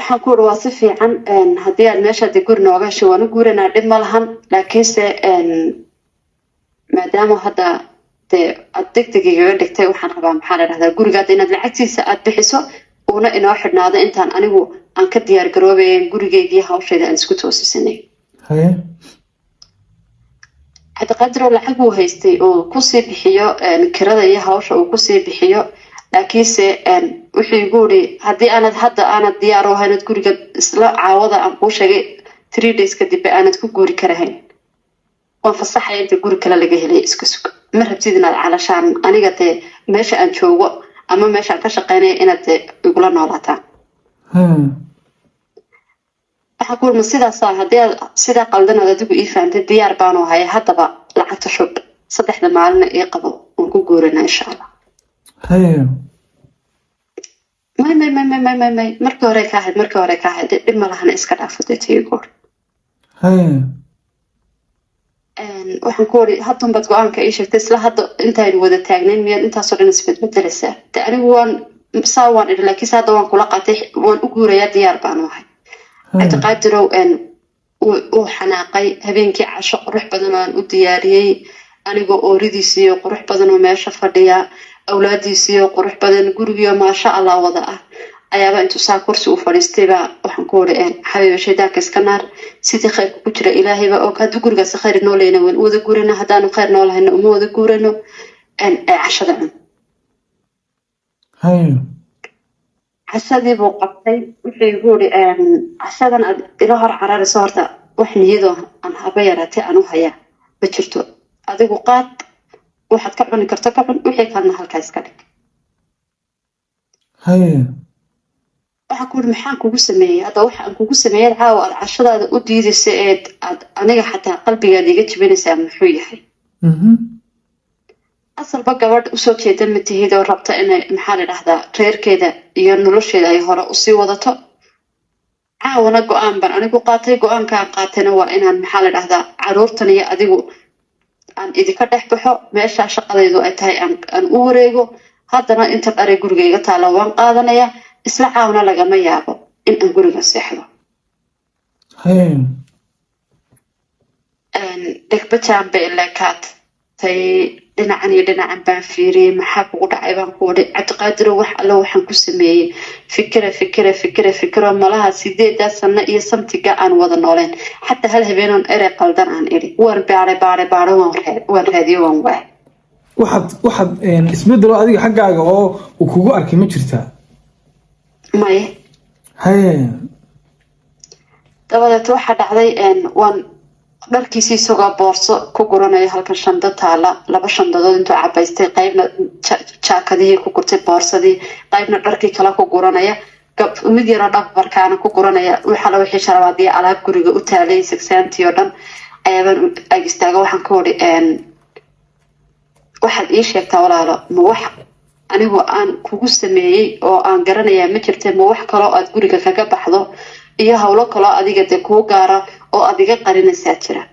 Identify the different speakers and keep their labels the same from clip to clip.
Speaker 1: waxaan ku waa si fiican haddii aad meesha guri nooga hesho waan u guuranaa dhib ma lahan laakiinse maadaama hadda dee aad degdeg igaga dhigtay waxaan rabaa maxaa la dhahdaa gurigaada inaad lacagtiisa aad bixiso uuna inoo xidhnaado intaan anigu aan ka diyaar garoobayn gurigeygii hawshayda aan isku toosisanay cabdiqaadir oo lacag uu haystay oo kusii bixiyo kirada iyo hawsha uu kusii bixiyo laakiinse wixii igu yidhi haddii aanad diyaar u ahayn guriga isla caawada aan kuu sheegay 3 days kadib aanad ku guuri karahayn waan fasaxay inta guri kale laga helay iska sug ma rabtid inaad calashaan aniga dee meesha aan joogo ama meesha aan ka shaqeynay inaad igula noolaataan waxaan ku yidhi sidaas haddii aad sidaa qaldan aad adigu ii fahamtay diyaar baanu ahay haddaba lacagta shub 3 maalin ii qabo waan ku guuranaa insha allah may markii hore ka ahayd dhib ma lahan iska dhaafo dee tiigoor waxaan ku yidhi haddan baad go-aanka ii sheegtay isla hadda intaynu wada taagnayn miyaad intaasoo dhan isbedbedelaysaa de anigu waan idhi laakiinse hadda waan kula qaatay waan u guurayaa diyaar baanu ahay cabdiqaadirow uu xanaaqay habeenkii casho qurux badan oo aan u diyaariyey anigoo ooridiisiiyo qurux badan oo meesha fadhiya awlaadiisiiyo qurux badan gurigiyo maasha allah wada ah ayaaba intuu saa kursi u fadhiistayba waxaan ku yidhi xabiiba shaydaanka iska naar sidii khayrka ku jira ilaahayba og haddii gurigaasi khayr noo leyna waan u wada guurana haddaanu khayr noo lahayna uma wada guurano cashada cun casadii buu qabtay wuxuu igu yidhi casadan aad ila hor cararayso horta wax niyadoo aan haba yaraatay aan u hayaa ma jirto adigu qaad waxaad ka cuni karto ka cun wixii kalena halkaa iska dhig waxaan ku yidhi maxaan kugu sameeyey hadda waxaan kugu sameeyay caawa aad cashadaada u diidaysa aad aniga xataa qalbigaada iga jibinaysaa muxuu yahay asalba gabadh usoo jeeda ma tihid oo rabta inay maxaa la dhahdaa reerkeeda iyo nolosheeda ay hore usii wadato caawana go-aan baan anigu qaatay go-aankaan qaatayna waa inaan maxaa la dhahdaa caruurtan iyo adigu aan idinka dhex baxo meeshaa shaqadaydu ay tahay aan u wareego haddana inta dharay guriga iga taala waan qaadanayaa isla caawna lagama yaabo in aan guriga seexdo degbajaan bay ilekaatay dhinacan iyo dhinacan baan fiiriyey maxaa kugu dhacay baan ku wadi cabdiqaadiro wax alla waxaan ku sameeyey fikiro malaha 8 sano iyo samtiga aan wada nooleen xataa hal habeenon erey qaldan aan idhi waan baare waan raadiyo waan waay
Speaker 2: waxaad isbedelo adiga xaggaaga oo uu kugu arkay ma jirtaa
Speaker 1: maye dabadeed waxaa dhacday waan dharkiisii isagoo boorso ku guranayo halkan shanda taala 2 shandadood intuu cabaystay qaybna jaakadihii ku gurtay boorsadii qaybna dharkii kale ku guranaya mid yaroo dhabarkaana ku guranaya waxa la wixii sharabaadii alaab guriga u taalay sagsaantii oo dhan ayaan ag istaaga waxaan ku wadi waxaad ii sheegtaa walaalo ma wax anigu aan kugu sameeyey oo aan garanayaa ma jirtay ma wax kaloo aad guriga kaga baxdo iyo hawlo kaloo adiga dee kuu gaara oo adiga qarinaysaa jira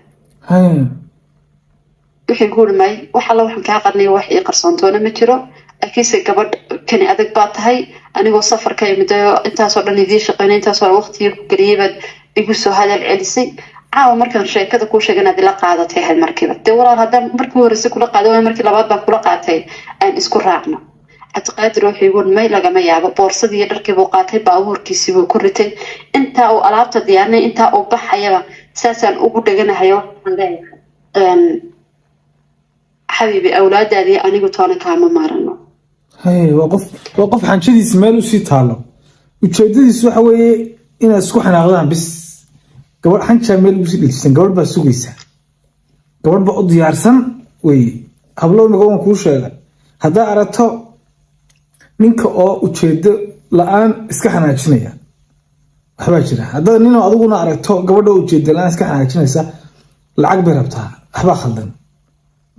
Speaker 1: wixii ku dhimay wax alla waxaan kaa qarnay wax ii qarsoontoona ma jiro laakiinse gabadh kani adag baa tahay anigoo safarka imidayo intaasoo dhan idii shaqeynay intaasoo waqtigii ku geliyey baad igu soo hadal celisay caawa markaan sheekada kuu sheegay inaad ila qaadatay ahayd markiiba dee walaal haddaan markii horeyse kula qaaday waa markii labaad baan kula qaatay aan isku raacno cabdiqaadir wuxuu igu may lagama yaabo boorsadii iyo dharkii buu qaatay baabuurkiisii buu ku ritay intaa uu alaabta diyaarnay intaa uu baxayaba saasaan ugu dheganahayo xabiibi awlaadaadii anigu toona kaama maarano
Speaker 2: waa qof xanjadiisa meel usii taalo ujeedadiisu waxa weeye inaad isku xanaaqdaan bis gabadh xanjaa meel usii dhiljisan gabadh baa sugaysa gabadh baa u diyaarsan weye hablow nagowan kuu sheega haddaa aragto ninka oo ujeedo la-aan iska xanaajinaya waxbaa jira haddaad ninoo adiguna aragto gabadha ujeedo la-aan iska xanaajinaysa lacag bay rabtaa waxbaa khaldan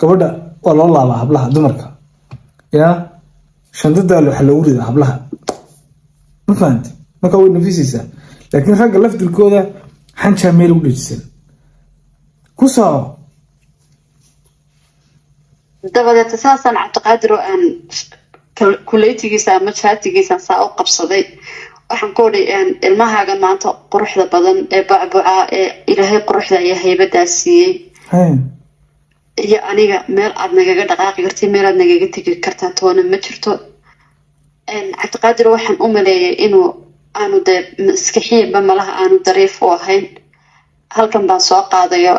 Speaker 2: gabadha waa loo laabaa hablaha dumarka yaa shandadaale waxaa loogu ridaa hablaha ma fahanti markaa way nafisaysaa laakiin ragga laftirkooda xanjaa meel ugu dhejisan ku soo
Speaker 1: dabadeed saasaan cabdiqaadir oo aan kuleytigiisa ama jaatigiisa saa u qabsaday waxaan ku odhi ilmahaaga maanta quruxda badan ee bacbuca ee ilaahay quruxda iyo haybadaa siiyey iyo aniga meel aad nagaga dhaqaaqi kartay meel aad nagaga tegi kartaa toona ma jirto cabdiqaadir waxaan u maleeyay inuu aanu dee maskaxiyanba malaha aanu dariif u ahayn halkan baan soo qaadayo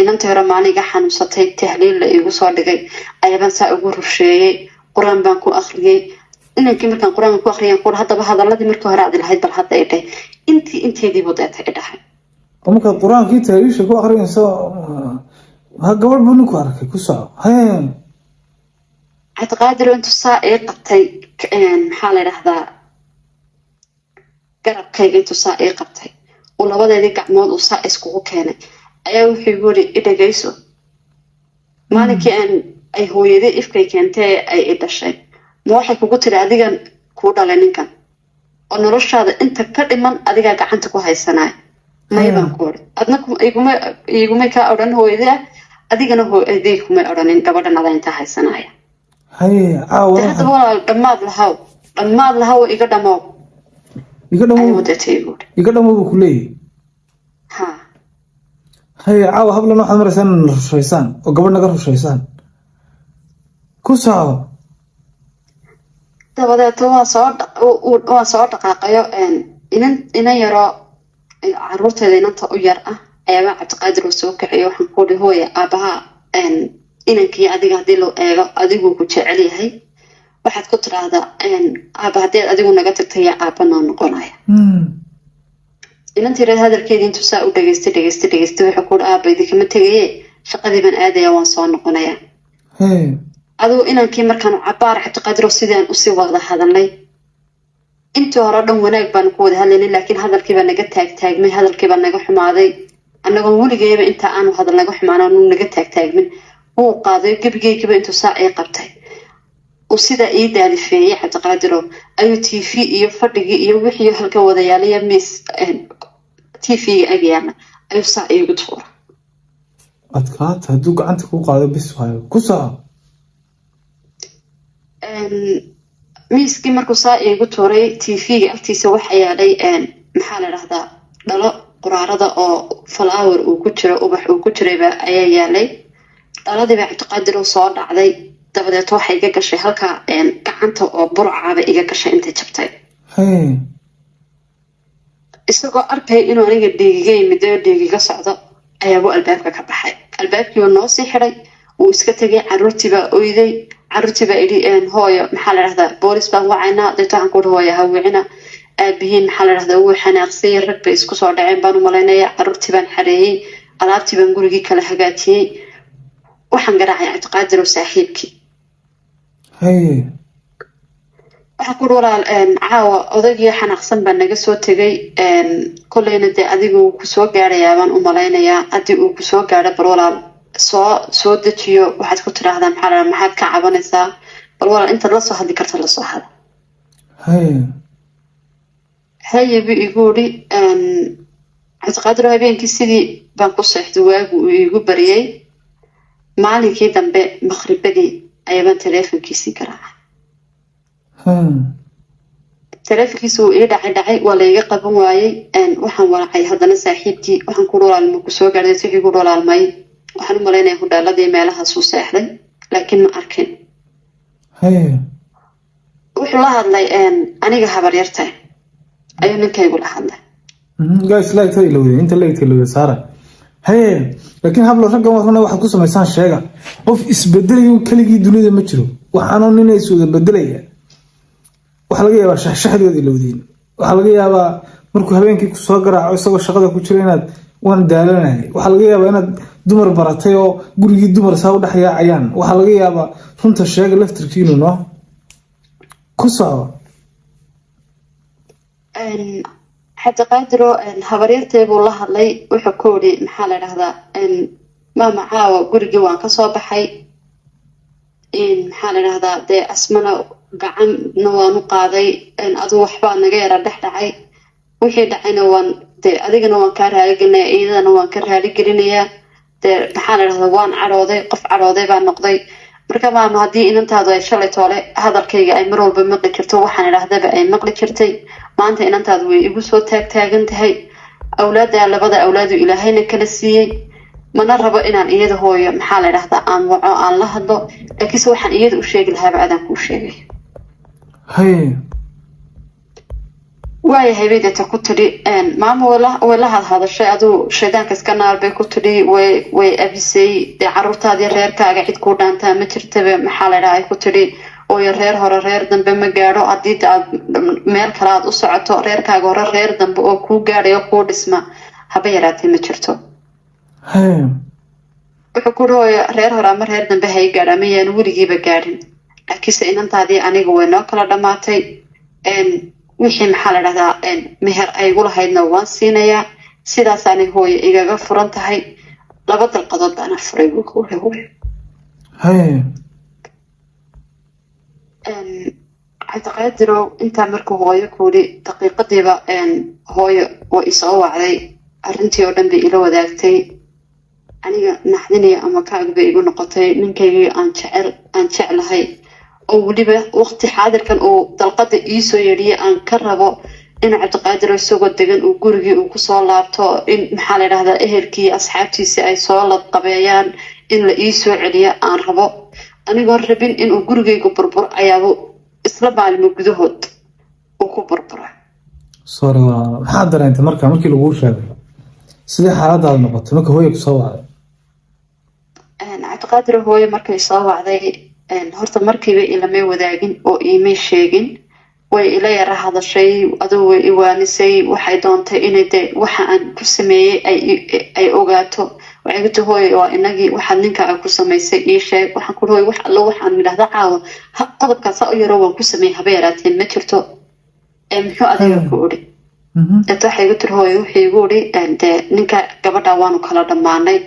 Speaker 1: inantii hore maaliga xanuunsatay tahliil la iigu soo dhigay ayabaan saa ugu rusheeyey qur-aan baan ku akhriyey inankii markaan qur-aanka ku akhriyaan kuur haddaba hadaladii markii hore aad lahayd bal hadda idhay inteediibuu deeta idhahay
Speaker 2: markaad qur-aankii tahliisha ku akhriyayso gabadh buu ninku arkay ku soco
Speaker 1: cabdiqaadir intuu saa ii qabtay maxaa la idhahdaa garabkayga intuu saa ii qabtay uu labadeedii gacmood uu saa iskugu keenay ayaa wuxuu igu yiri idhagayso maalinkii ay hooyadii ifkay keentay ay i dhashay ma waxay kugu tiri adigan kuu dhalay ninkan oo noloshaada inta ka dhiman adigaa gacanta ku haysanaya maya baan ku ori adna igumay kaa odhan hooyadii ah adigana hooyadii kumay odhanin gabadhan adaa intaa haysanaya hadda walaal dhammaad lahaw iga dhamow
Speaker 2: iga dhamow buu ku leeyahy caawa hablan waxaad maraysaan na rushaysaan oo gabadh naga rushaysaan ku soco
Speaker 1: dabadeed waan soo dhaqaaqayo inan yaroo caruurteeda inanta u yar ah ayaabaa cabdiqaadir oo soo kaciyo waxaan ku uri hooya aabaha inankii adiga haddii loo eego adiguu ku jecel yahay waxaad ku tiraahdaa aaba haddii aad adigu naga tagtay yaa aaba noo noqonaya inantii reer hadalkeedii intuu saa u dhageystay wuxuu ku uri aaba idinkama tegaye shaqadii baan aadaya waan soo noqonaya adigu inankii markaan cabaar cabdiqaadir oo sidaan usii wada hadalnay intii hore dhan wanaag baanu ku wada hadlaynay laakiin hadalkiibaa naga taagtaagmay hadalkiibaa naga xumaaday annagoon weligeeba intaa aanu hadal naga xumaan aanu naga taagtaagmin wuu qaaday gebigeygiba intuu saa ii qabtay uu sidaa ii daalifeeyey cabdiqaadirow ayuu t v iyo fadhigii iyo wixii halka wada yaalaya miis t v-ga agyaala ayuu saa iigu tuura
Speaker 2: adkaata hadduu gacanta kuu qaado bis waayo ku soco
Speaker 1: miiskii markuu saa iigu tuuray t v-ga agtiisa waxa yaalay maxaa la dhahdaa dhalo quraarada oo flower uu ku jiro ubax uu ku jirayba ayaa yaalay dhaladiiba cabdiqaadir uu soo dhacday dabadeed waxay iga gashay halkaa gacanta oo burcaaba iga gashay intay jabtay isagoo arkay inuu aniga dhiigiga yimid oo dhiigiga socdo ayaabuu albaabka ka baxay albaabkiiba noo sii xidhay wuu iska tegay caruurtiibaa oyday caruurtiibaa idhi hooyo maxaa la dhahdaa boolis baan wacaynaa deeto waxaan kuuhi hooyo ha wicina aabihiin maxaa la dhahdaa wuu xanaaqsayay rag bay isku soo dhaceen baan u malaynaya caruurtii baan xareeyey alaabtii baan gurigii kala hagaajiyey waxaan garaacay cabdiqaadir oo saaxiibkii waxaa kuuhi walaal caawa odaygii xanaaqsan baa naga soo tegay kolleyna dee adigu uu kusoo gaadhayaa baan u malaynayaa haddii uu kusoo gaadho bal walaal soo dejiyo waxaad ku tidhaahdaa maxaa la maxaad ka cabanaysaa bal walaal intaad la soo hadli karta lasoo hada hayebu igu uri cabdiqaadir habeenkii sidii baan ku seexday waagu uu iigu bariyey maalinkii dambe maqribadii ayabaan taleefonkiisii garaacay taleefonkiisi wuu ii dhacay waa layga qaban waayey waxaan walaacay haddana saaxiibkii waxaan ku walaalma ku soo gaadhay wixii ku walaalmay waxaan u malaynaya hudhaaladii meelahaasuu seexday laakiin ma arkin wuxuu la hadlay aniga habar yartay ayuu ninkaygu la hadlay
Speaker 2: laakiin hablo raggan warna waxaad ku samaysaan sheega qof isbedelayo keligii dunida ma jiro waxaanoo nina is wada bedelaya waxaa laga yaabaa shaxshaxdood ilowdiin waxaa laga yaabaa markuu habeenkii kusoo garaaco isagoo shaqada ku jiro inaad waan daalanay waxaa laga yaabaa inaad dumar baratay oo gurigii dumar saa u dhex yaacayaan waxaa laga yaabaa runta sheega laftirkiinu no ku soco
Speaker 1: cabdiqaadiro habaryartay buu la hadlay wuxuu ku yidhi maxaa la dhahdaa maama caawa gurigii waan kasoo baxay maxaa la dhahdaa dee asmana gacanna waan u qaaday adigu waxbaa naga yara dhex dhacay wixii dhacayna waan dee adigana waan kaa raaligelinaya iyadana waan ka raaligelinayaa dee maxaa la dhahdaa waan cadhooday qof cadhooday baa noqday marka maama haddii inantaadu ay shalay toole hadalkayga ay mar walba maqli jirto waxaan idhaahdaba ay maqli jirtay maanta inantaadu way igu soo taagan tahay awlaada labada awlaadu ilaahayna kala siiyey mana rabo inaan iyada hooyo maxaa la idhahdaa aan waco aan la hadlo laakiinse waxaan iyada u sheegi lahaaba adaan kuu sheegay waayahay bay deeta ku tidhi maama way la hadhadashay aduu shaydaanka iska naar bay ku tidhi way abisay dee caruurtaadii reerkaaga cid kuu dhaantaa ma jirtaba maxaa la idhaha ay ku tidhi ooyo reer hore reer dambe ma gaadho haddii aad meel kale aad u socoto reerkaaga hore reer dambe oo kuu gaadhayo kuu dhisma haba yaraatay ma jirto wuxuu ku hooyo reer hore ama reer dambe hay gaadha ama yaanu weligiiba gaadhin laakiinse inantaadii aniga way noo kala dhammaatay wixii maxaa la dhahdaa meher ay igu lahaydna waan siinayaa sidaasaanay hooyo igaga furan tahay 2 dalqadood baana furay buu ku hore hooyo cabdiqaadirow intaa markuu hooyo kuudhi daqiiqadiiba hooyo oo isoo wacday arrintii oo dhan bay ila wadaagtay aniga naxdinaya ama kaag bay igu noqotay ninkaygii aan jeclahay oo weliba waqti xaadirkan uu dalqada iisoo yeedhiyay aan ka rabo in cabdiqaadir isagoo degan uu gurigii uu kusoo laabto in maxaa la idhahdaa ehelkii asxaabtiisii ay soo ladqabeeyaan in la iisoo celiyo aan rabo anigoo rabin inuu gurigaygu burbur ayaaba isla maalimo gudahood uu ku burbura
Speaker 2: maxaa dareentay markii laguu sheegay sidee xaaladaada noqotay marka hooyo kusoo wacday
Speaker 1: cabdiqaadir hooyo markay soo wacday horta markiiba ilamay wadaagin oo iimay sheegin way ila yara hadashay aduu way iwaanisay waxay doontay inay dee waxa aan ku sameeyey ay ogaato waxay ku hooyo waa inagii waxaad ninkaaga ku samaysay ii sheeg waxaan ku hooyo wax allo waxaan midhahda caawa qodobkaasa u yaro waan ku sameeyey haba yaraateen ma jirto muxuu adiga ku odhi deeta waxay igu tiri hooyo wuxuu igu odhi dee ninka gabadha waanu kala dhammaanay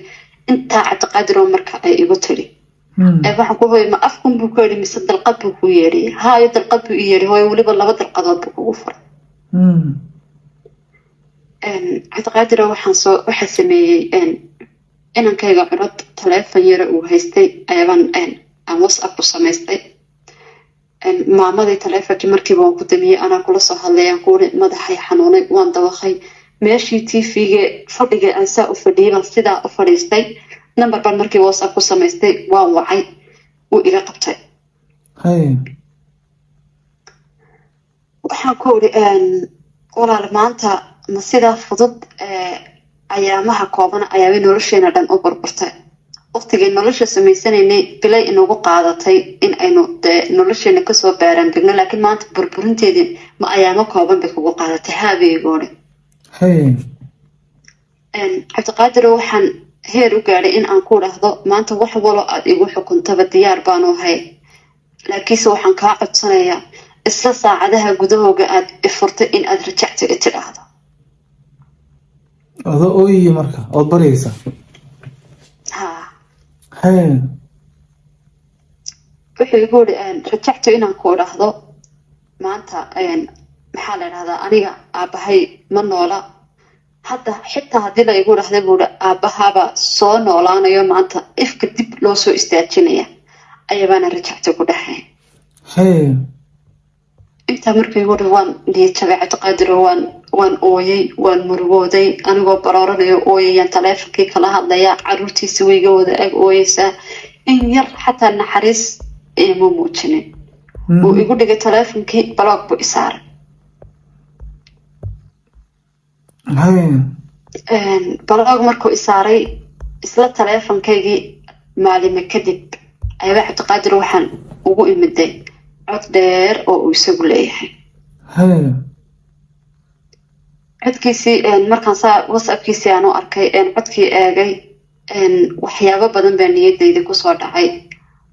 Speaker 1: intaa cabdiqaadir oo marka ay igu tiri waxaan ku hooyo ma afkun buu ku yidhi mise dalqad buu ku yeedhiyay haayo dalqad buu i yeedhi hooyo weliba 2 dalqadood buu kugu furay cabdiqaadiro waxaa sameeyey inankayga cunod taleefon yara uu haystay ayabaan aan whatsapp ku samaystay maamadii taleefonkii markiiba waan ku damiyey anaa kula soo hadlayaan kuuri madaxay xanuunay waan dawaqay meeshii tvga fadhiga aan saa u fadhiyay baan sidaa u fadhiistay number baan markii whatsapp ku samaystay waan wacay wuu iga qabtay waxaan ku uri walaal maanta ma sidaa fudud ayaamaha kooban ayaabay nolosheena dhan u burburtay waqtigay nolosha samaysanaynay bilay inagu qaadatay in aynu nolosheena kasoo baaraan degno laakiin maanta burburinteedii ma ayaamo kooban bay kugu qaadatay haabeegoodhe cabdiqaadir waxaan heer u gaadhay in aan ku dhahdo maanta wax walo aad igu xukuntaba diyaar baanu ahay laakiinse waxaan kaa codsanayaa isla saacadaha gudahooga aad ifurtay in aad rajacto i tidhaahdo
Speaker 2: adoo ooyiyo marka ood baryaysa
Speaker 1: wuxuu igu uri rajacto inaan ku dhahdo maanta maxaa la idhahdaa aniga aabbahay ma noola hadda xitaa haddii la igu dhahda buuri aabbahaaba soo noolaanayo maanta ifka dib loo soo istaajinaya ayabaana rajacto ku dhahay intaa markii igu uri waan niyadjabay cabdiqaadiro waan ooyey waan murugooday anigoo barooranayo ooyayaan taleefonkii kala hadlayaa caruurtiisa wayga wada ag ooyeysaa in yar xataa naxariis ima muujinin wuu igu dhigay taleefonkii baloog buu isaaray baloog markuu isaaray isla taleefonkaygii maalime kadib ayaba cabdiqaadir waxaan ugu imiday cod dheer oo uu isagu leeyahay codkiisii markaan saa whatsappkiisii aan u arkay codkii eegay waxyaabo badan baa niyadayda kusoo dhacay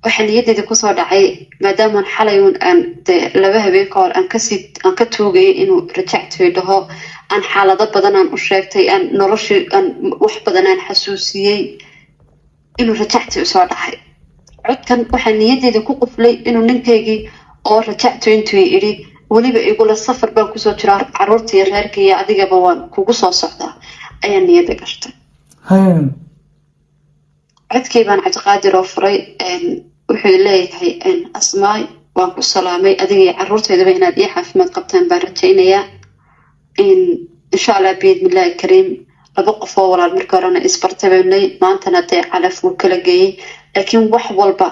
Speaker 1: waxaa niyadayda kusoo dhacay maadaamaan xalay aan dee 2 habeen ka hor aan ka tuugayay inuu rajactoy dhaho aan xaalado badan aan u sheegtay aan noloshii aan wax badan aan xasuusiyey inuu rajactoy usoo dhacay codkan waxaa niyadayda ku quflay inuu ninkaygii oo rajactoy intuu idhi weliba igula safar baan kusoo jiraa caruurtii reerka iyo adigaba waan kugu soo socdaa ayaa niyadda gashtay codkii baan cabdiqaadir oo furay wuxuu leeyahay asmaay waan ku salaamay adiga iyo caruurteedaba inaad ii caafimaad qabtaan baan rajaynayaa insha allah biidmillaahi kariim laba qof oo walaal markii horena isbartabeynay maantana dee calaf wuu kala geeyey laakiin wax walba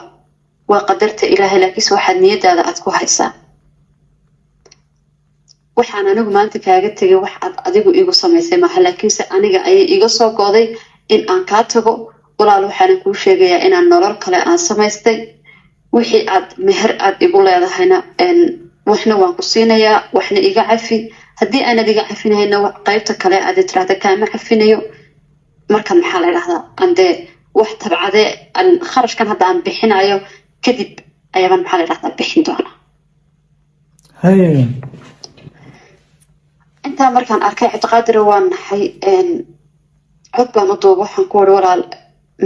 Speaker 1: waa qadarta ilaahay laakiinse waxaad niyadaada aad ku haysaa waxaan anigu maanta kaaga tegay wax aad adigu igu samaysay maaha laakiinse aniga ayay iga soo go'day in aan kaa tago walaal waxaanan kuu sheegayaa inaan nolol kale aan samaystay wixii aad meher aad igu leedahayna waxna waan ku siinayaa waxna iga cafi haddii aanad iga cafinahayna qaybta kale aad tiraahda kaama cafinayo markan maxaa la idhahdaa andee wax tabcadee kharashkan hadda aan bixinayo kadib ayaaban maxaa la idhahdaa bixin doona intaa markaan arkay cabdiqaadir waan naxay cod baan u duuba waxaan ku wari walaal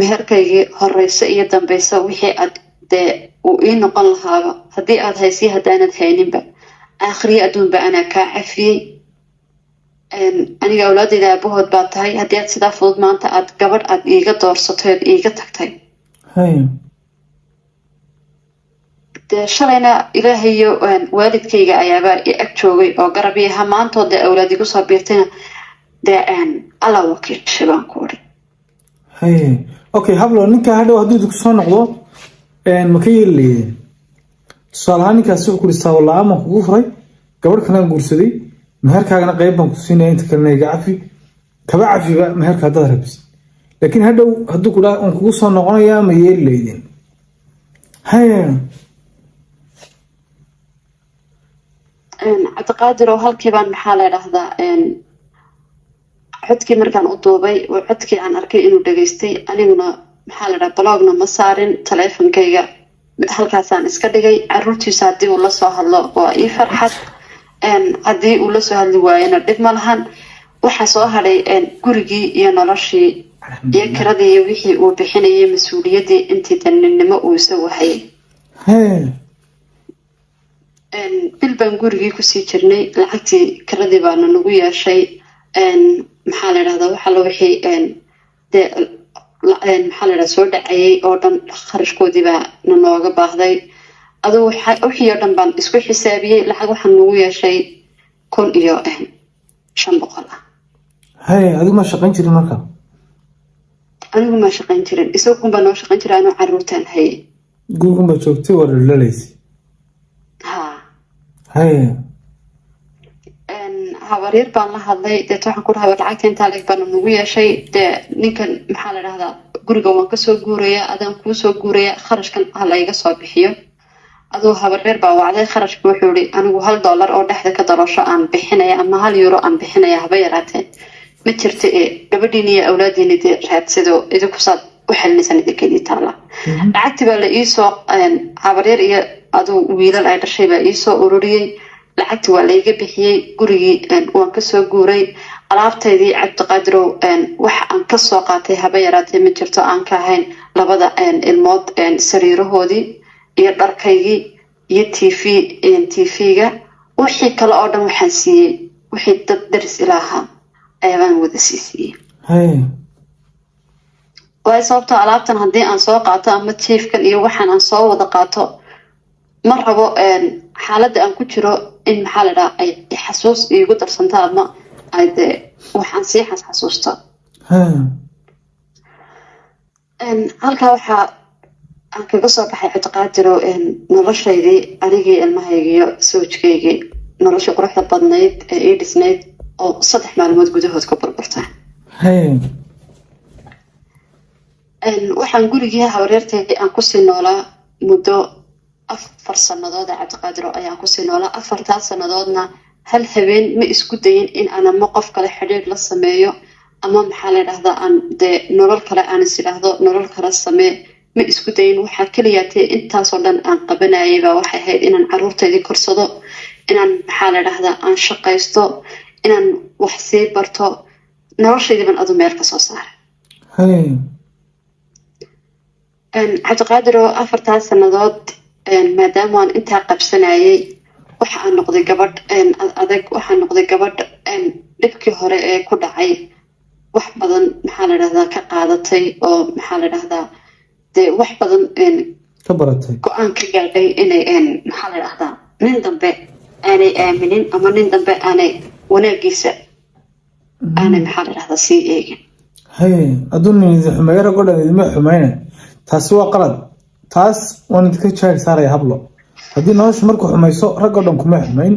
Speaker 1: meherkaygii horeysa iyo dambeysa wixii aad dee uu ii noqon lahaaba haddii aad haysiy haddaanad hayninba aakhriye adduunba anaa kaa cafiyey aniga awlaadeyda aabahood baa tahay haddii aad sidaa fudud maanta aad gabadh aad iiga doorsato eed iiga tagtay dee shalayna ilaahayo waalidkayga ayaabaa i ag joogay oo garab ii ahaa maantood dee awlaad igu soo biirtayna dee alla wakiilshay baan ku uri
Speaker 2: okay hablo ninkaa hadhow hadduu ku soo noqdo ma ka yeeli leydeen tusaale ahaan ninkaasi wuxuu kuri saawala-aan baan kugu furay gabadh kalaan guursaday meherkaagana qayb baan ku siinaya inta kalena iga cafi kaba cafiba meherka haddaad rabis laakiin hadhow hadduu kudhaa aan kugu soo noqonayaa ma yeeli leydeen
Speaker 1: cabdiqaadir oo halkiibaan maxaa la idhahdaa codkii markaan u duubay oo codkii aan arkay inuu dhageystay aniguna maxaa la idhaha blogna ma saarin taleefonkayga halkaasaan iska dhigay caruurtiisa haddii uu lasoo hadlo waa ii farxad haddii uu lasoo hadli waayana dhib ma lahan waxaa soo hadhay gurigii iyo noloshii iyo kiradii iyo wixii uu bixinayay mas-uuliyaddii intii daninimo uu isagu hayay bil baan gurigii kusii jirnay lacagtii kiradii baana nagu yeeshay maxaa la idhahdaa waxala wixii dee maxaa la idhaha soo dhacayay oo dhan kharashkoodii baa na nooga baahday aduu wixii oo dhan baan isku xisaabiyey lacag waxaan nagu yeeshay 1,500
Speaker 2: adigu ma shaqayn jirin marka
Speaker 1: anigu ma shaqayn jirin isagunbaa noo shaqayn jira anuu caruurtaan hayay
Speaker 2: gurigunbaa joogtay waa dhaldhalaysay
Speaker 1: habaryar baan la hadlay deet waxaan ku dhahay lacagta intaa leeg baana nagu yeeshay dee ninkan maxaa la idhahdaa guriga waan kasoo guurayaa adaan kuu soo guurayaa kharashkan ha la iga soo bixiyo aduu habaryar baa wacday kharashka wuxuu ihi anigu $1 oo dhexda ka daroosho aan bixinaya ama €1 aan bixinaya haba yaraatee ma jirta gabadhiini iyo awlaadiini dee raadsadoo idinkusaad u xelinaysan idinkeedii taala lacagtii baa la iisoo habaryar iyo aduu wiilal ay dhashay baa iisoo ururiyey lacagtii waa layga bixiyey gurigii waan kasoo guuray alaabtaydii cabdiqaadirow wax aan kasoo qaatay haba yaraatee ma jirto aan ka ahayn labada ilmood sariirahoodii iyo dharkaygii iyo tv-ga wixii kale oo dhan waxaan siiyey wixii dad daris ilaahaa ayabaan wada sii siiyey waayo sababtoo alaabtan haddii aan soo qaato ama jiifkan iyo waxaan aan soo wada qaato ma rabo xaaladda aan ku jiro in maxaa la dhaha ay xasuus iigu darsanto ama ay dee waxaan sii xasuusto halkaa waxaa aan kaga soo baxay cabdiqaadirow noloshaydii anigii ilmahaygiiyo sawjkaygii noloshii quruxda badnayd ee ii dhisnayd oo 3 maalmood gudahood ka burburta waxaan gurigii habaryartaydii aan kusii noolaa muddo 4 sannadood cabdiqaadir ayaan kusii noolaa 4 sannadoodna hal habeen ma isku dayin in aan ama qof kale xidhiir la sameeyo ama maxaa la idhahdaa aan dee nolol kale aan is idhaahdo nolol kale samee ma isku dayin waxaa keliyaatee intaasoo dhan aan qabanayay baa waxay ahayd inaan caruurtaydii korsado inaan maxaa la idhahdaa aan shaqaysto inaan wax sii barto noloshaydii baan adu meel ka soo saaray cabdiqaadir oo 4 sannadood maadaama aan intaa qabsanayay waxa aan noqday gabadh adag waxaan noqday gabadh dhibkii hore ee ku dhacay wax badan maxaa la idhahdaa ka qaadatay oo maxaa la idhahdaa dee wax badan
Speaker 2: كبرتي
Speaker 1: go-aan ka gaadhay inay maxaa la dhahdaa nin dambe aanay aaminin ama nin dambe aanay wanaagiisa aanay maxaa la dhahdaa sii eegin.
Speaker 2: هاي أظن إذا حماية رجل إذا ما حماية تسوى قرض تاس وأنا تكتشف صار يهبله هذه ناس مركو حماية رجل كم حماين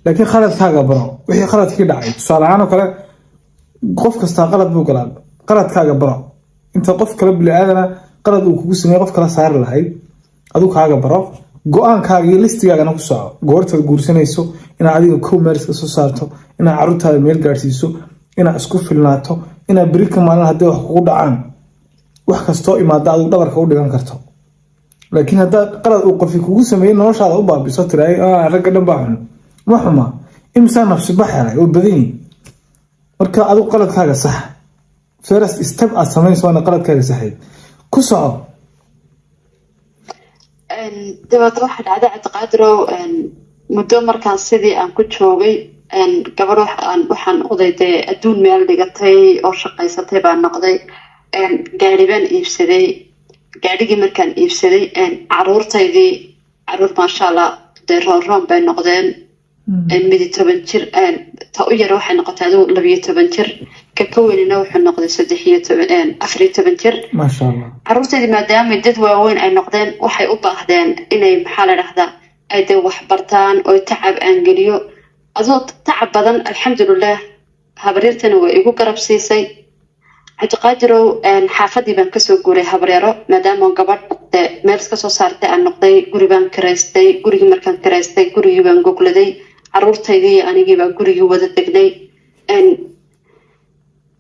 Speaker 2: لكن خلت حاجة برا وهي خلت كده عيد سؤال عنه كلا قف كاستقلت بوكلاب قرض حاجة برا أنت قف كلب لآدنا قرض وكوس إني قف كلا صار لهاي أدوك حاجة برا go-aan kaaga listigaaga ku soco goorta guursanayso in adiga commerce soo saarto in carruurtaada meel gaarsiiso in isku filnaato in birika maalin hadii wax kugu dhacaan wax kasto imaada adigu dhabarka u dhigan karto laakiin hadda qalad uu qof kugu sameeyay noloshaada u baabiso tiray rag dhan baa xun ma xuma imsa nafsi baxay oo badani marka adigu qaladkaaga sax first step asamayso ana qaladkaaga saxay ku soco
Speaker 1: dabaad waxa dhacday Cabdiqaadirow muddo markaan sidii aan ku joogay gabar waxaan odaydee adduun meel dhigatay oo shaqaysatay baan noqday gaari baan iibsaday gaarigii markaan iibsaday caruurtaydii caruur maasha Allah dee roon bay noqdeen midi 10 jir ta u yar waxay noqotay 12 jir ka weynina wuxuu noqday 14 jir
Speaker 2: maasha Allah
Speaker 1: caruurtaydii maadaama dad waaweyn ay noqdeen waxay u baahdeen inay maxaa la dhahdaa ay dee wax bartaan oo tacab aan geliyo adoo tacab badan alxamdulillah habaryartana way igu garab siisay Cabdiqaadirow xaafadii baan kasoo guuray habaryaro maadaama gabadh meel iska soo saartay aan noqday guri baan kiraystay gurigii markaan kiraystay gurigii baan gogladay caruurtaydii anigii baan gurigii wada degnay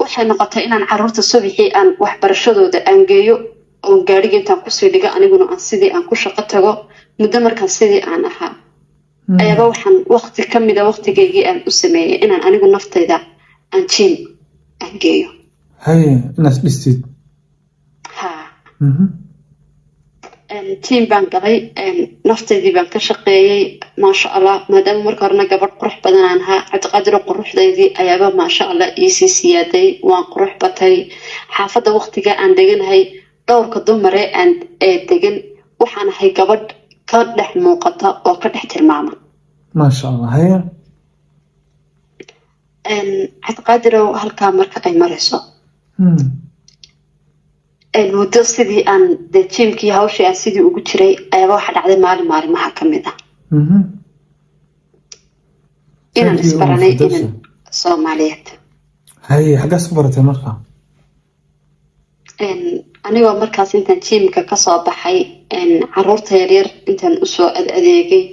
Speaker 1: waxay noqotay inaan caruurta subaxii aan waxbarashadooda aan geeyo oo gaariga intaan kusii dhiga aniguna aan sidii aan ku shaqo tago muddo markaan sidii aan ahaa ayaba waxaan waqti ka mid ah waqtigeygii aan u sameeyay inaan anigu naftayda aan jiim aan geeyo
Speaker 2: هاي الناس بستيد
Speaker 1: ها تيم بان قلي نفتيدي بان كشقيي ما شاء الله مادام مركرنا قبل قروح بدن عنها Cabdiqaadir قروح دايدي أيابا ما شاء الله إيسي سيادي وان قروح بطي حافظة وقتيقا أن دقن هاي دور كدومري أن دقن وحان هاي قبل كادح موقتا وكادح ترماما
Speaker 2: ما شاء الله هاي
Speaker 1: Cabdiqaadir هالكا مركا أي مرسو muddo sidii aan dee jiimkii hawshii aan sidii ugu jiray ayaaba waxa dhacday maalimaha ka mid ah inaan isbaranay inan Soomaaliyeed
Speaker 2: هاي حاجة صبرت مرة
Speaker 1: anigoo markaas intaan jiimka kasoo baxay caruurta yaryar intaan usoo adeegay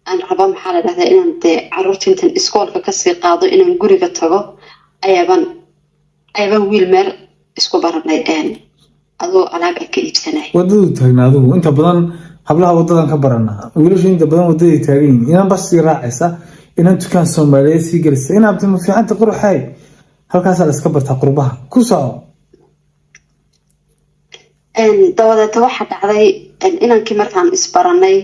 Speaker 1: aan rabo maxaa la dhahdaa inaan dee caruurta intaan iskoolka kasii qaado inaan guriga tago ayaaban wiil meel isku baranay adoo alaab ka iibsanay
Speaker 2: wadadu taagna adigu inta badan hablaha wadadan ka barana wiilashu inta badan wadada taagin inaan bas raacaysa inaan tukaan Soomaaliyeed si galisa inaan abti fiicanta quruxay halkaas la iska barta qurbaha ku soo
Speaker 1: dawladda waxa dhacday inankii markaan isbaranay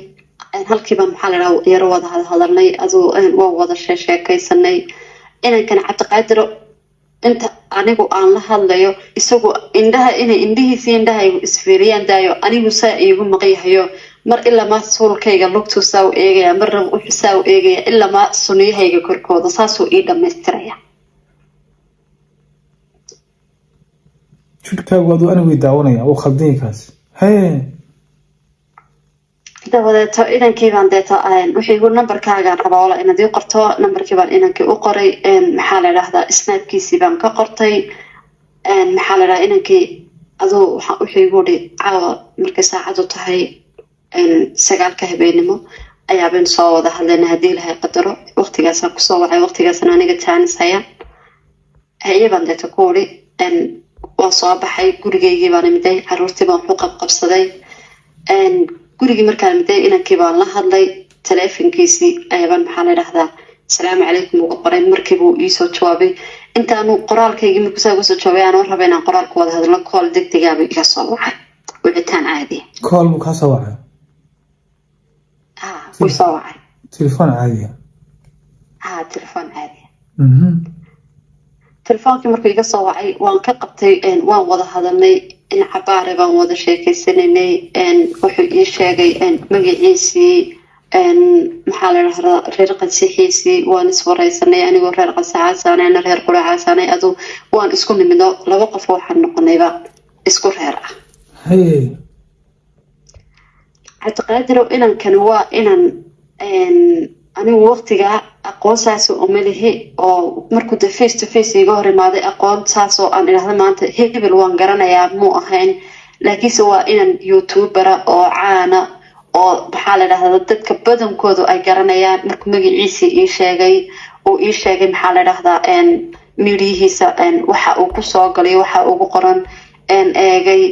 Speaker 1: halkii baan maxaa la dhahaa yar wada hadalnay adoo waa wada sheekaysanay inankan Cabdiqaadir inta anigu aan la hadlayo isagu indhihiisa indhaha isfiiriyaan daayo anigu saa iigu maqayahayo mar ilaa ma suulkayga lugtu saa u eegaya marna wuxuu saa u eegaya ilaa ma suniyahayga korkooda saasuu ii dhamaystiraya
Speaker 2: jidhkaagu aduu anigu daawanaya oo khaldinkaas hee
Speaker 1: dabadeeto inankii baan deeto wuxuu igu nambarkaaga rabaa wala inaad ii qorto nambarkii baan inankii u qoray maxaa la dhahdaa snapkiisii baan ka qortay maxaa la dhahaa inankii aduu wuxuu igu dhi caawa markay saacadu tahay 9 habeenimo ayaabaan soo wada hadlayna haddii ilaahay qadaro waqtigaasaan kusoo wacay waqtigaasna aniga jaanis hayaan hayabaan deeto ku wuri waan soo baxay gurigaygii baan imiday caruurtii baan ku qabsaday gurigii markaan miday inankii baan la hadlay teleefankiisii ayaan maxaa la dhahdaa assalaamu calaykum ugu qoray markii uu ii soo jawaabay intaanu qoraalkaygii markuu soo jawaabay aan rabay inaan qoraalka wada hadlo call degdeg ah iga soo wacay wicitaan caadi
Speaker 2: call buu ka soo wacay
Speaker 1: wuu soo wacay
Speaker 2: telefoon caadi
Speaker 1: telefoon caadi telefoonkii markuu iga soo wacay waan ka qabtay waan wada hadalnay in cabaare baan wada sheekaysananay wuxuu ii sheegay magaciisii maxaa la dhahdaa reer qansixiisii waan iswaraysanay anigoo reer qansaxaasaanay ana reer quracaasaanay adu waan isku nimidno 2 qof waxaan noqonayba isku reer ah cabdiqaadirow inankani waa inan anigu waqtiga aqoon saas oo malihi oo markuu de face to face iga hor imaaday aqoon saas oo aan idhaahdo maanta hebel waan garanayaa muu ahayn laakiinse waa inan youtubera oo caana oo maxaa la dhahdaa dadka badankoodu ay garanayaan markuu magaciisa ii sheegay maxaa la dhahdaa midiyihiisa waxa uu ku soo galay waxa ugu qoran eegay